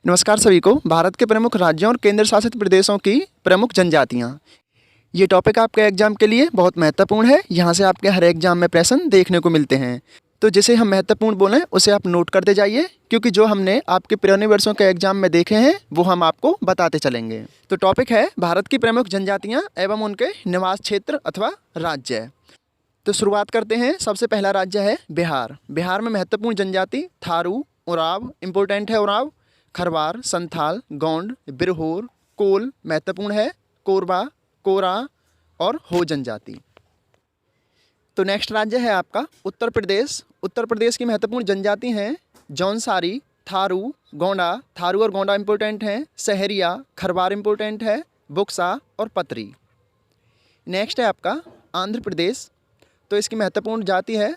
नमस्कार सभी को। भारत के प्रमुख राज्यों और केंद्र शासित प्रदेशों की प्रमुख जनजातियाँ। ये टॉपिक आपके एग्जाम के लिए बहुत महत्वपूर्ण है। यहाँ से आपके हर एग्जाम में प्रश्न देखने को मिलते हैं, तो जिसे हम महत्वपूर्ण बोलें उसे आप नोट करते जाइए, क्योंकि जो हमने आपके पुराने वर्षों के एग्जाम में देखे हैं वो हम आपको बताते चलेंगे। तो टॉपिक है भारत की प्रमुख जनजातियाँ एवं उनके निवास क्षेत्र अथवा राज्य। तो शुरुआत करते हैं। सबसे पहला राज्य है बिहार। बिहार में महत्वपूर्ण जनजाति थारू, उराव इम्पोर्टेंट है, उराव, खरवार, संथाल, गोंड, बिरहोर, कोल महत्वपूर्ण है, कोरबा, कोरा और हो जनजाति। तो नेक्स्ट राज्य है आपका उत्तर प्रदेश। उत्तर प्रदेश की महत्वपूर्ण जनजाति हैं जौनसारी, थारू, गोंडा, थारू और गोंडा इम्पोर्टेंट हैं, सहरिया, खरवार इम्पोर्टेंट है, बुक्सा और पतरी। नेक्स्ट है आपका आंध्र प्रदेश। तो इसकी महत्वपूर्ण जाति है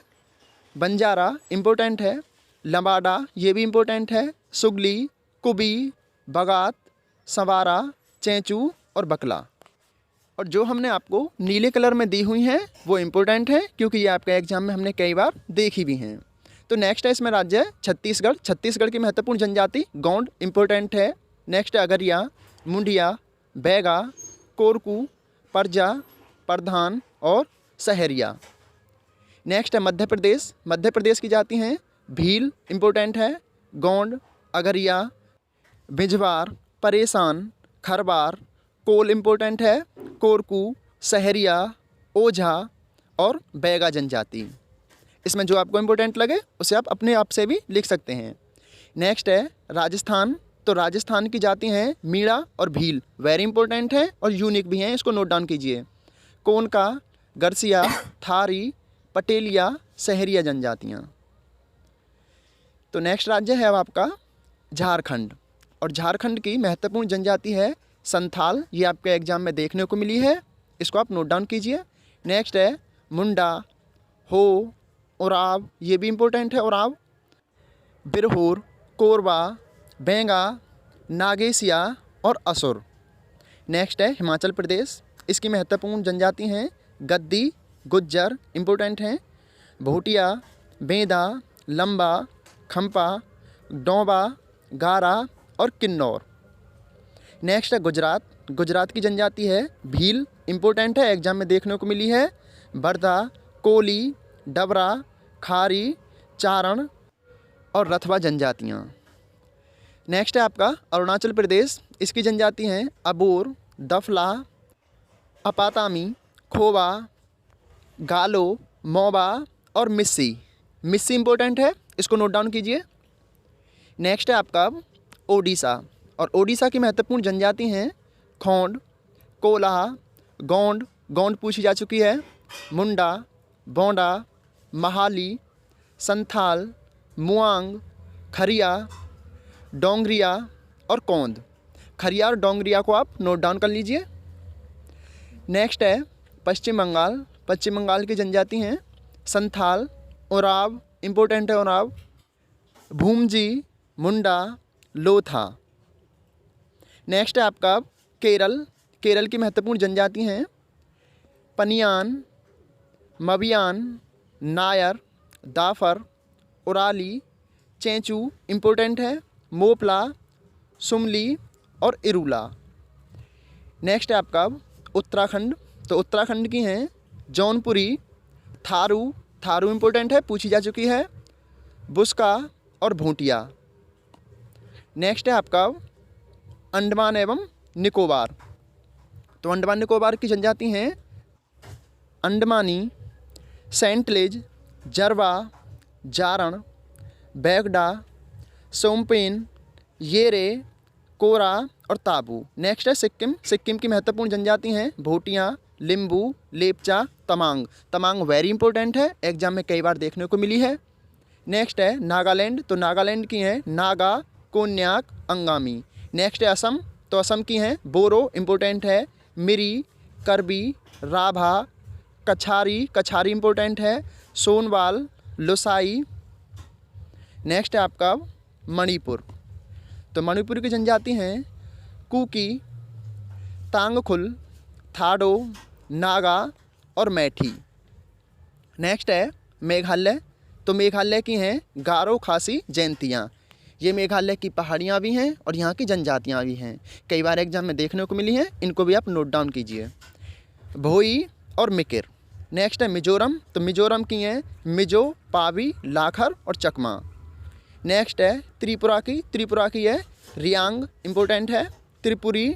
बंजारा इम्पोर्टेंट है, लंबाडा ये भी इम्पोर्टेंट है, सुगली, कुबी, बगात, संवारा, चेंचू और बकला। और जो हमने आपको नीले कलर में दी हुई हैं वो इम्पोर्टेंट है, क्योंकि ये आपके एग्जाम में हमने कई बार देखी भी हैं। तो नेक्स्ट है इसमें राज्य है छत्तीसगढ़। छत्तीसगढ़ की महत्वपूर्ण जनजाति गोंड इम्पोर्टेंट है। नेक्स्ट है अगरिया, मुंडिया, बैगा, कोरकू, परजा, प्रधान और सहरिया। नेक्स्ट है मध्य प्रदेश। मध्य प्रदेश की जाति हैं भील इम्पोर्टेंट है, गोंड, अगरिया, बिजवार, परेशान, खरवार, कोल इम्पोर्टेंट है, कोरकू, सहरिया, ओझा और बैगा जनजाति। इसमें जो आपको इम्पोर्टेंट लगे उसे आप अपने आप से भी लिख सकते हैं। नेक्स्ट है राजस्थान। तो राजस्थान की जाति हैं मीणा और भील, वेरी इंपॉर्टेंट है और यूनिक भी हैं, इसको नोट डाउन कीजिए। कोनका, गरसिया, थारी, पटेलिया, सहरिया जनजातियाँ। तो नेक्स्ट राज्य है अब आपका झारखंड। और झारखंड की महत्वपूर्ण जनजाति है संथाल, ये आपके एग्जाम में देखने को मिली है, इसको आप नोट डाउन कीजिए। नेक्स्ट है मुंडा, हो, उराव ये भी इम्पोर्टेंट है, उराव, बिरहोर, कोरबा, बेंगा, नागेसिया और असुर। नेक्स्ट है हिमाचल प्रदेश। इसकी महत्वपूर्ण जनजाति हैं गद्दी, गुज्जर इम्पोर्टेंट हैं, भोटिया, बेदा, लंबा, खम्पा, डोंबा, गारा और किन्नौर। नेक्स्ट है गुजरात। गुजरात की जनजाति है भील इम्पोर्टेंट है, एग्जाम में देखने को मिली है, बर्दा, कोली, डबरा, खारी, चारण और रथवा जनजातियाँ। नेक्स्ट है आपका अरुणाचल प्रदेश। इसकी जनजाति हैं अबोर, दफला, अपातामी, खोवा, गालो, मोबा और मिस्सी। मिस्सी इम्पोर्टेंट है, इसको नोट डाउन कीजिए। नेक्स्ट है आपका ओडिशा। और ओडिशा की महत्वपूर्ण जनजाति हैं खोंड, कोलाहा, गोंड, गोंड पूछी जा चुकी है, मुंडा, बोंडा, महाली, संथाल, मुआंग, खरिया, डोंगरिया और कोंद। खरिया और डोंगरिया को आप नोट डाउन कर लीजिए। नेक्स्ट है पश्चिम बंगाल। पश्चिम बंगाल की जनजाति हैं संथाल, उराव इम्पोर्टेंट है, उराव, भूमजी, मुंडा, लोथा। नेक्स्ट है आपका केरल। केरल की महत्वपूर्ण जनजाति हैं पनियान, मबियान, नायर, दाफर, उराली, चेंचू इम्पोर्टेंट है, मोपला, सुमली और इरूला। नेक्स्ट है आपका उत्तराखंड। तो उत्तराखंड की हैं जौनपुरी, थारू, थारू इम्पोर्टेंट है, पूछी जा चुकी है, बुस्का और भूटिया। नेक्स्ट है आपका अंडमान एवं निकोबार। तो अंडमान निकोबार की जनजाति हैं अंडमानी, सेंटलेज, जरवा, जारण, बैगडा, सोमपेन, येरे, कोरा और ताबू। नेक्स्ट है सिक्किम। सिक्किम की महत्वपूर्ण जनजाति हैं भोटिया, लिम्बू, लेपचा, तमांग। तमांग वेरी इंपॉर्टेंट है, एग्जाम में कई बार देखने को मिली है। नेक्स्ट है नागालैंड। तो नागालैंड की हैं नागा, कोन्याक, अंगामी। नेक्स्ट है असम। तो असम की हैं बोरो इम्पोर्टेंट है, मिरी, करबी, राभा, कछारी, कछारी इम्पोर्टेंट है, सोनवाल, लोसाई। नेक्स्ट है आपका मणिपुर। तो मणिपुर की जनजाति हैं कुकी, तांगखुल, थाडो, नागा और मैठी। नेक्स्ट है मेघालय। तो मेघालय की हैं गारो, खासी, जयंतियाँ। ये मेघालय की पहाड़ियाँ भी हैं और यहाँ की जनजातियाँ भी हैं, कई बार एग्जाम में देखने को मिली हैं, इनको भी आप नोट डाउन कीजिए। भोई और मिकिर। नेक्स्ट है मिजोरम, तो मिजोरम की हैं मिजो, पावी, लाखर और चकमा। नेक्स्ट है त्रिपुरा की है रियांग, इम्पोर्टेंट है, त्रिपुरी,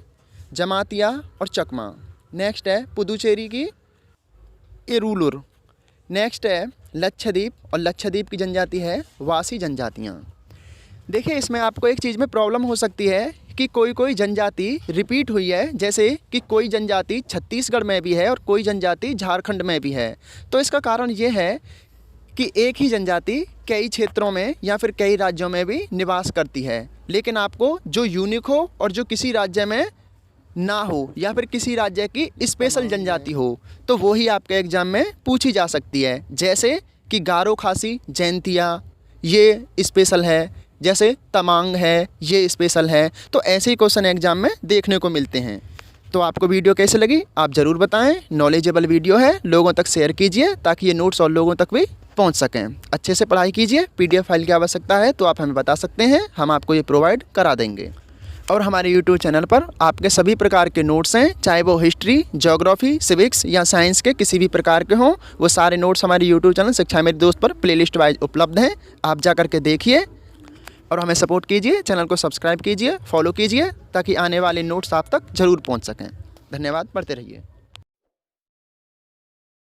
जमातिया और चकमा। नेक्स्ट है पुदुचेरी की इरुलुर। नेक्स्ट है लक्षद्वीप, और लक्षद्वीप की जनजाति है वासी जनजातियाँ। देखिए, इसमें आपको एक चीज़ में प्रॉब्लम हो सकती है कि कोई जनजाति रिपीट हुई है, जैसे कि कोई जनजाति छत्तीसगढ़ में भी है और कोई जनजाति झारखंड में भी है। तो इसका कारण ये है कि एक ही जनजाति कई क्षेत्रों में या फिर कई राज्यों में भी निवास करती है, लेकिन आपको जो यूनिक हो और जो किसी राज्य में ना हो या फिर किसी राज्य की स्पेशल जनजाति हो, तो वो ही आपके एग्ज़ाम में पूछी जा सकती है। जैसे कि गारो खासी जैंतिया, ये स्पेशल है, जैसे तमांग है, ये स्पेशल है। तो ऐसे ही क्वेश्चन एग्ज़ाम में देखने को मिलते हैं। तो आपको वीडियो कैसे लगी आप ज़रूर बताएं। नॉलेजेबल वीडियो है, लोगों तक शेयर कीजिए ताकि ये नोट्स और लोगों तक भी पहुंच सकें। अच्छे से पढ़ाई कीजिए। PDF फाइल की आवश्यकता है तो आप हमें बता सकते हैं, हम आपको ये प्रोवाइड करा देंगे। और हमारे YouTube चैनल पर आपके सभी प्रकार के नोट्स हैं, चाहे वो हिस्ट्री, ज्योग्राफी, सिविक्स या साइंस के किसी भी प्रकार के हों, वो सारे नोट्स हमारे YouTube चैनल शिक्षा मेरे दोस्त पर प्लेलिस्ट वाइज उपलब्ध हैं। आप जा करके देखिए और हमें सपोर्ट कीजिए, चैनल को सब्सक्राइब कीजिए, फॉलो कीजिए ताकि आने वाले नोट्स आप तक ज़रूर पहुंच सकें। धन्यवाद, पढ़ते रहिए।